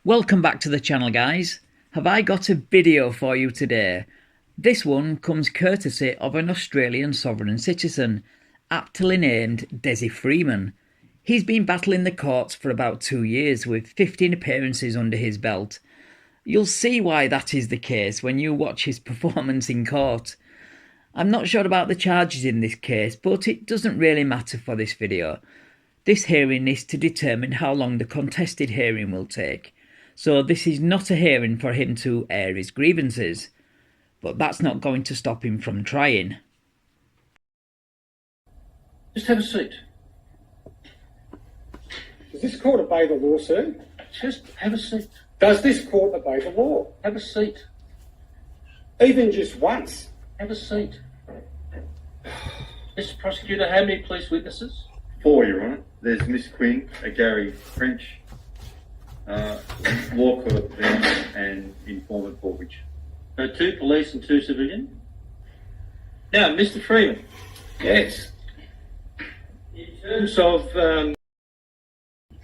Welcome back to the channel, guys. Have I got a video for you today? This one comes courtesy of an Australian sovereign citizen, aptly named Dezi Freeman. He's been battling the courts for about 2 years with 15 appearances under his belt. You'll see why that is the case when you watch his performance in court. I'm not sure about the charges in this case, but it doesn't really matter for this video. This hearing is to determine how long the contested hearing will take. So this is not a hearing for him to air his grievances. But that's not going to stop him from trying. Just have a seat. Does this court obey the law, sir? Just have a seat. Does this court obey the law? Have a seat. Even just once? Have a seat. Mr. Prosecutor, how many police witnesses? 4, Your Honour. There's Miss Quinn, a Gary French, Walker and informant Porridge. So 2 police and 2 civilian. Now, Mr. Freeman. Yes. In terms of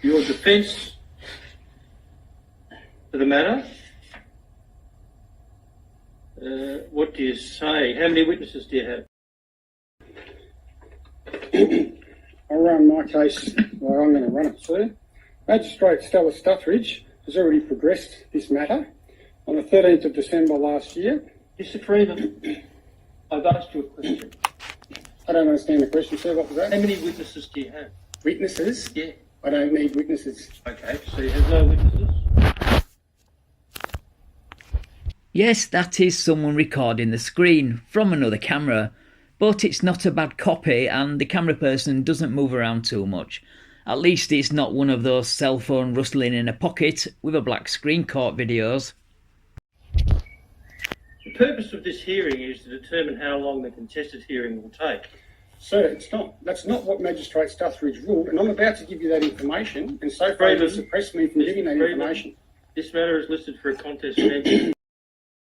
your defence to the matter, what do you say? How many witnesses do you have? I'll run my case where I'm going to run it, sir. Magistrate Stella Stuthridge has already progressed this matter. On the 13th of December last year. Mr. Freeman, I've asked you a question. I don't understand the question, sir. What was that? How many witnesses do you have? Witnesses? Yeah. I don't need witnesses. Okay, so you have no witnesses? Yes, that is someone recording the screen from another camera, but it's not a bad copy and the camera person doesn't move around too much. At least it's not one of those cell phone rustling in a pocket with a black screen court videos. The purpose of this hearing is to determine how long the contested hearing will take. Sir, it's not. That's not what Magistrate Stuthridge ruled, and I'm about to give you that information, and so far you suppressed me from giving that information. This matter is listed for a contest mention.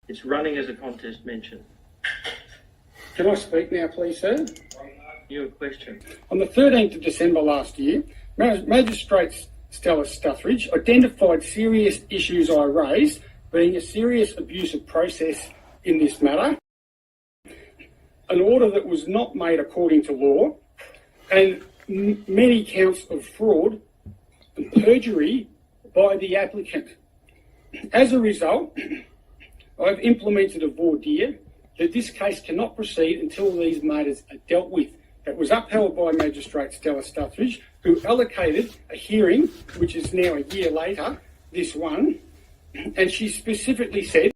It's running as a contest mention. Can I speak now, please, sir? Your question. On the 13th of December last year, Magistrate Stella Stuthridge identified serious issues I raised, being a serious abuse of process in this matter, an order that was not made according to law, and many counts of fraud and perjury by the applicant. As a result, I've implemented a voir dire that this case cannot proceed until these matters are dealt with. That was upheld by Magistrate Stella Stuthridge, who allocated a hearing, which is now a year later, this one, and she specifically said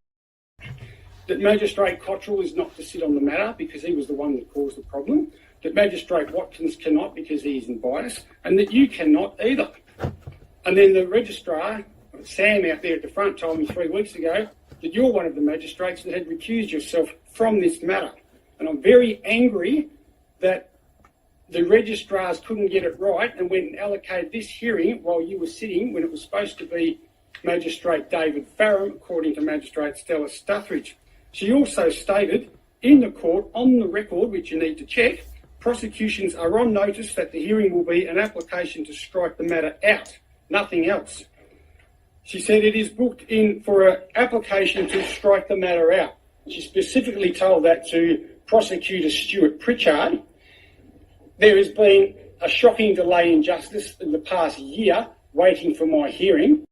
that Magistrate Cottrell is not to sit on the matter because he was the one that caused the problem, that Magistrate Watkins cannot because he isn't biased, and that you cannot either. And then the registrar, Sam out there at the front, told me 3 weeks ago that you're one of the magistrates that had recused yourself from this matter. And I'm very angry that the registrars couldn't get it right and went and allocated this hearing while you were sitting when it was supposed to be Magistrate David Farram, according to Magistrate Stella Stuthridge. She also stated in the court, on the record, which you need to check, prosecutions are on notice that the hearing will be an application to strike the matter out, nothing else. She said it is booked in for an application to strike the matter out. She specifically told that to Prosecutor Stuart Pritchard. There has been a shocking delay in justice in the past year waiting for my hearing.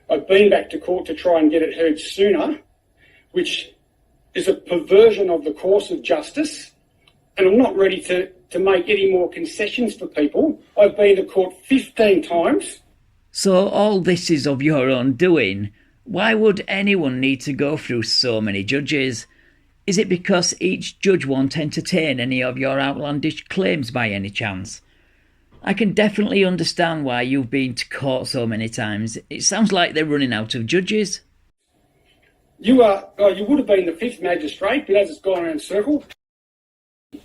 I've been back to court to try and get it heard sooner, which is a perversion of the course of justice, and I'm not ready to make any more concessions for people. I've been to court 15 times. So all this is of your own doing. Why would anyone need to go through so many judges? Is it because each judge won't entertain any of your outlandish claims by any chance? I can definitely understand why you've been to court so many times. It sounds like they're running out of judges. You would have been the 5th magistrate, but as it's gone around in circle,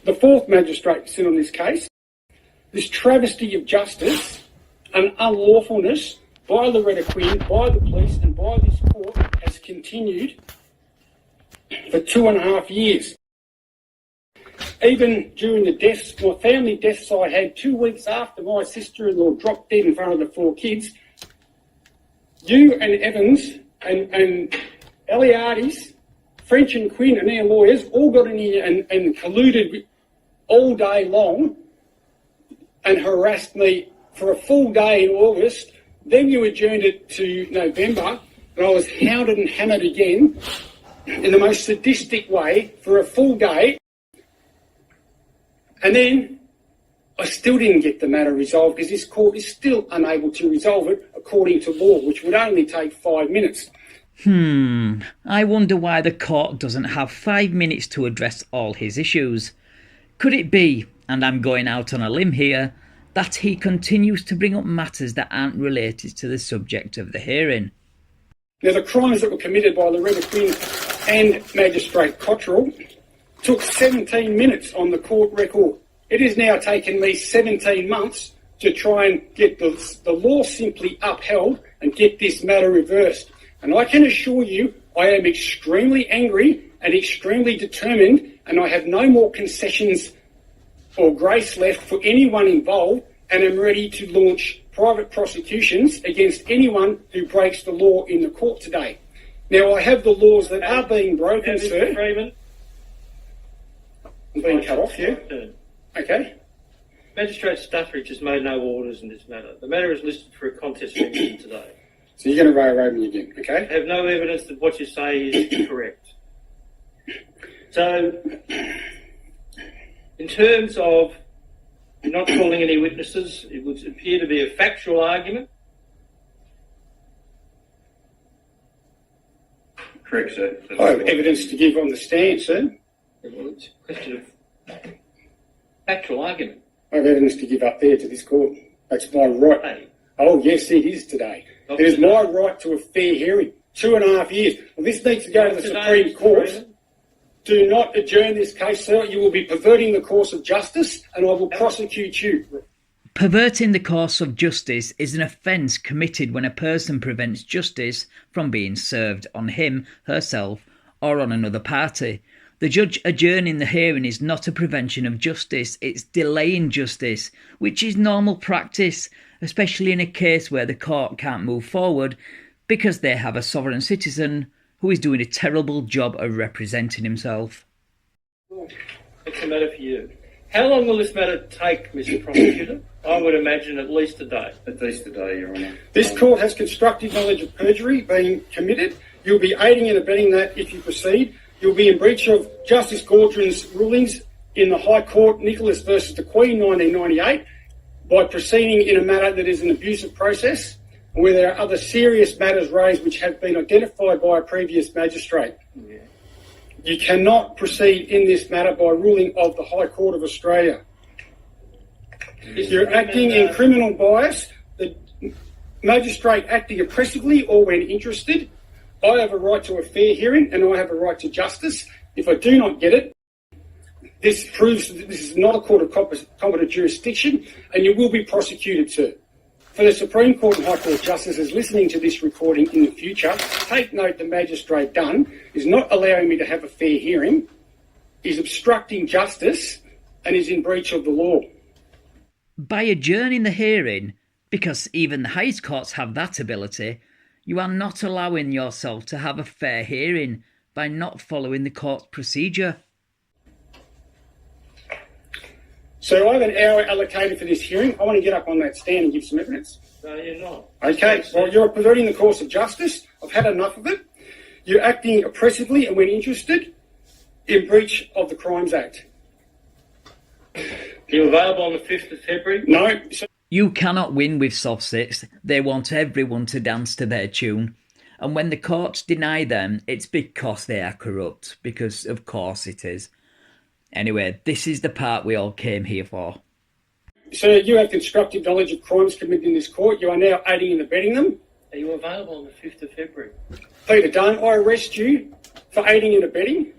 the 4th magistrate to sit on this case. This travesty of justice and unlawfulness by Loretta Quinn, by the police and by this court has continued for 2.5 years. Even during the deaths, my family deaths I had 2 weeks after my sister-in-law dropped dead in front of the 4 kids, You and Evans and Eliades, French and Quinn and their lawyers all got in here and colluded all day long and harassed me for a full day in August. Then you adjourned it to November, and I was hounded and hammered again in the most sadistic way for a full day. And then I still didn't get the matter resolved because this court is still unable to resolve it according to law, which would only take 5 minutes. I wonder why the court doesn't have 5 minutes to address all his issues. Could it be, and I'm going out on a limb here, that he continues to bring up matters that aren't related to the subject of the hearing? Now, the crimes that were committed by Loretta Quinn and Magistrate Cottrell took 17 minutes on the court record. It has now taken me 17 months to try and get the law simply upheld and get this matter reversed. And I can assure you, I am extremely angry and extremely determined, and I have no more concessions or grace left for anyone involved, and am ready to launch private prosecutions against anyone who breaks the law in the court today. Now, I have the laws that are being broken, sir. Freeman. I'm being cut off, yeah? Okay. Magistrate Stuthridge has made no orders in this matter. The matter is listed for a contest mention today. So you're going to railroad me again, okay? I have no evidence that what you say is correct. So, in terms of not calling any witnesses, it would appear to be a factual argument. Correct, sir. I have evidence to give on the stand, sir. Well, it's a question of factual argument. I have evidence to give up there to this court. That's my right. Hey. Oh, yes, it is today. Not It is today. my right to a fair hearing. 2.5 years. Well, this needs to go to the Today, Supreme Mr. Court. Freeman. Do not adjourn this case, sir. You will be perverting the course of justice, and I will prosecute you. Perverting the course of justice is an offence committed when a person prevents justice from being served on him, herself, or on another party. The judge adjourning the hearing is not a prevention of justice, it's delaying justice, which is normal practice, especially in a case where the court can't move forward because they have a sovereign citizen who is doing a terrible job of representing himself. What's the matter for you? How long will this matter take, Mr. Prosecutor? I would imagine at least a day. At least a day, Your Honour. This court has constructive knowledge of perjury being committed. You'll be aiding and abetting that if you proceed. You'll be in breach of Justice Gaudron's rulings in the High Court, Nicholas versus the Queen, 1998, by proceeding in a matter that is an abusive process, and where there are other serious matters raised which have been identified by a previous magistrate. Yeah. You cannot proceed in this matter by ruling of the High Court of Australia. You're acting in criminal bias. The magistrate acting oppressively or when interested. I have a right to a fair hearing and I have a right to justice. If I do not get it, this proves that this is not a court of competent jurisdiction and you will be prosecuted, sir. For the Supreme Court and High Court Justices listening to this recording in the future, take note the Magistrate Dunn is not allowing me to have a fair hearing, is obstructing justice and is in breach of the law. By adjourning the hearing, because even the highest courts have that ability, you are not allowing yourself to have a fair hearing by not following the court's procedure. So I have an hour allocated for this hearing. I want to get up on that stand and give some evidence. No, you're not. Okay, well, you're perverting the course of justice. I've had enough of it. You're acting oppressively and when interested, in breach of the Crimes Act. Are you available on the 5th of February? No. You cannot win with soft sits. They want everyone to dance to their tune. And when the courts deny them, it's because they are corrupt. Because of course it is. Anyway, this is the part we all came here for. Sir, you have constructive knowledge of crimes committed in this court. You are now aiding and abetting them. Are you available on the 5th of February? Peter Dunn, I arrest you for aiding and abetting.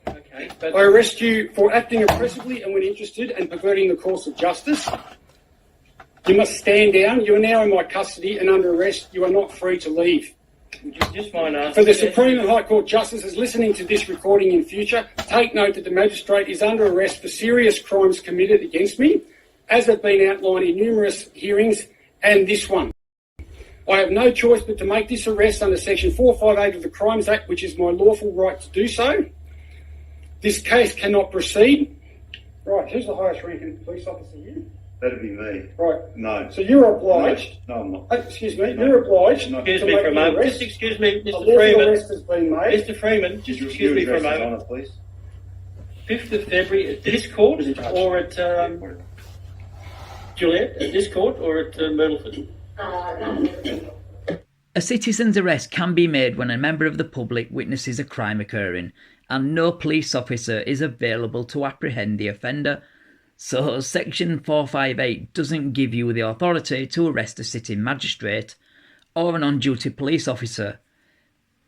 Okay, but I arrest you for acting oppressively and when interested and perverting the course of justice. You must stand down. You are now in my custody and under arrest. You are not free to leave. would you just mind asking... For the Supreme and High Court Justices listening to this recording in future, take note that the Magistrate is under arrest for serious crimes committed against me, as have been outlined in numerous hearings and this one. I have no choice but to make this arrest under Section 458 of the Crimes Act, which is my lawful right to do so. This case cannot proceed. Right, who's the highest ranking police officer here? That'd be me. Right. No. So you're obliged. No, I'm not. Excuse me. No. You're obliged. Excuse to me make for a the moment. arrest. Just excuse me, A Mr. lawful Freeman. arrest has been made. Mr. Freeman, just excuse me for a moment. Honor, please. 5th of February at this court or at Juliet? At this court or at Myrtleford? A citizen's arrest can be made when a member of the public witnesses a crime occurring and no police officer is available to apprehend the offender. So Section 458 doesn't give you the authority to arrest a sitting magistrate or an on-duty police officer.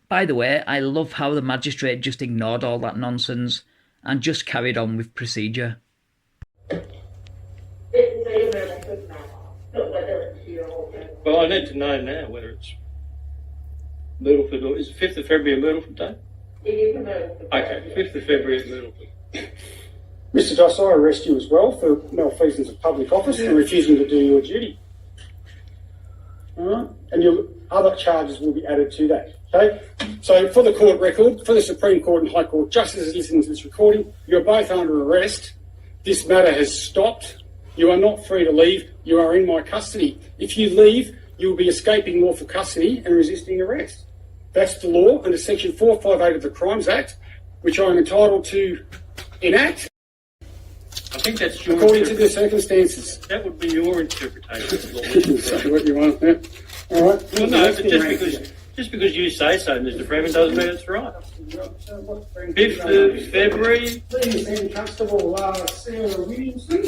By the way, I love how the magistrate just ignored all that nonsense and just carried on with procedure. Well, I need to know now whether it's Myrtleford or is it 5th of February a Myrtleford Day? It is a Myrtleford Day. Okay, 5th of February at Myrtleford. Mr. Doss, I arrest you as well for malfeasance of public office and refusing to do your duty. All right? And your other charges will be added to that. Okay? So for the court record, for the Supreme Court and High Court, just as listening to this recording, you're both under arrest. This matter has stopped. You are not free to leave. You are in my custody. If you leave, you will be escaping lawful custody and resisting arrest. That's the law under Section 458 of the Crimes Act, which I am entitled to enact I think that's your according to the circumstances. That would be your interpretation of the law. Say what you want. Yeah. All right. Well, no, but just because you say so, Mr. Freeman, doesn't mean it's right. 5th of February. Please, then, Constable Sarah Williamson.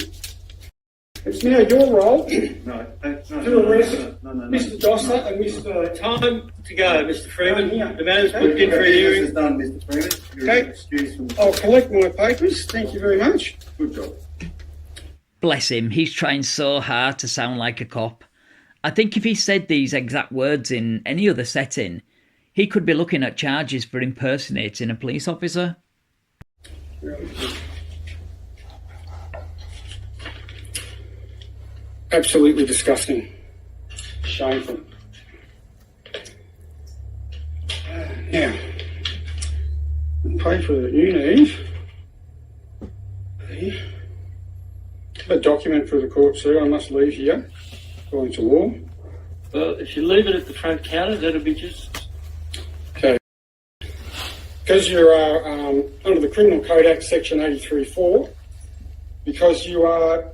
It's now your role to arrest Mr. Dosser and Mr. Time to go, Mr. Freeman. Yeah. The matter's put in for a hearing. This is done, Mr. Freeman. You're Okay. excused from... I'll collect my papers. Thank you very much. Good job. Bless him, he's trying so hard to sound like a cop. I think if he said these exact words in any other setting, he could be looking at charges for impersonating a police officer. Absolutely disgusting. Shameful. Now, the paper that you need, a document for the court, sir. I must leave here, according to law. Well, if you leave it at the front counter, that'll be just... Okay. Because you are under the Criminal Code Act, Section 83(4), because you are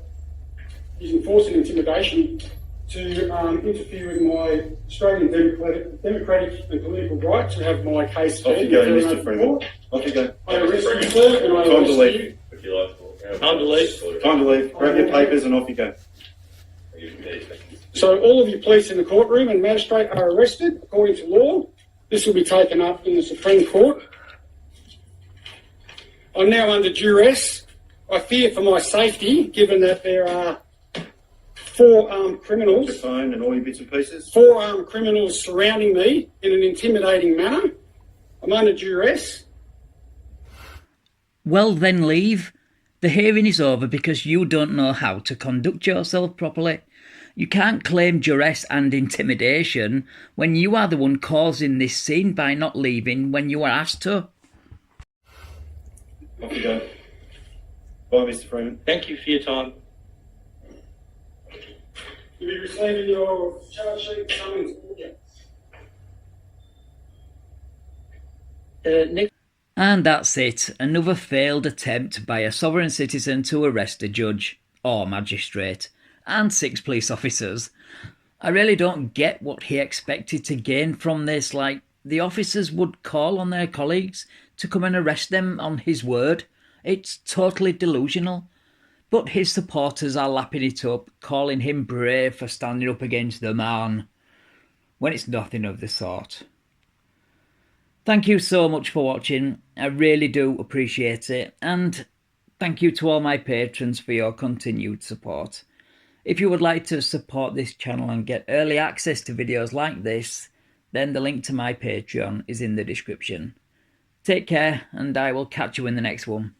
using force and intimidation to interfere with my Australian democratic and political right to have my case heard. Off you go, Mr. Freeman. Off you go. I arrest you, sir, and I Time to arrest leave. you. Time to leave. Time to leave. Grab your papers and off you go. So all of you police in the courtroom and magistrate are arrested according to law. This will be taken up in the Supreme Court. I'm now under duress. I fear for my safety, given that there are 4 armed criminals. Your phone and all your bits and pieces. 4 armed criminals surrounding me in an intimidating manner. I'm under duress. Well then leave. The hearing is over because you don't know how to conduct yourself properly. You can't claim duress and intimidation when you are the one causing this scene by not leaving when you are asked to. Off you go. Bye, Mr. Freeman. Thank you for your time. You'll be receiving your charge sheet summons. Next. And that's it, another failed attempt by a sovereign citizen to arrest a judge, or magistrate, and 6 police officers. I really don't get what he expected to gain from this, like, the officers would call on their colleagues to come and arrest them on his word. It's totally delusional. But his supporters are lapping it up, calling him brave for standing up against the man, when it's nothing of the sort. Thank you so much for watching, I really do appreciate it, and thank you to all my patrons for your continued support. If you would like to support this channel and get early access to videos like this, then the link to my Patreon is in the description. Take care, and I will catch you in the next one.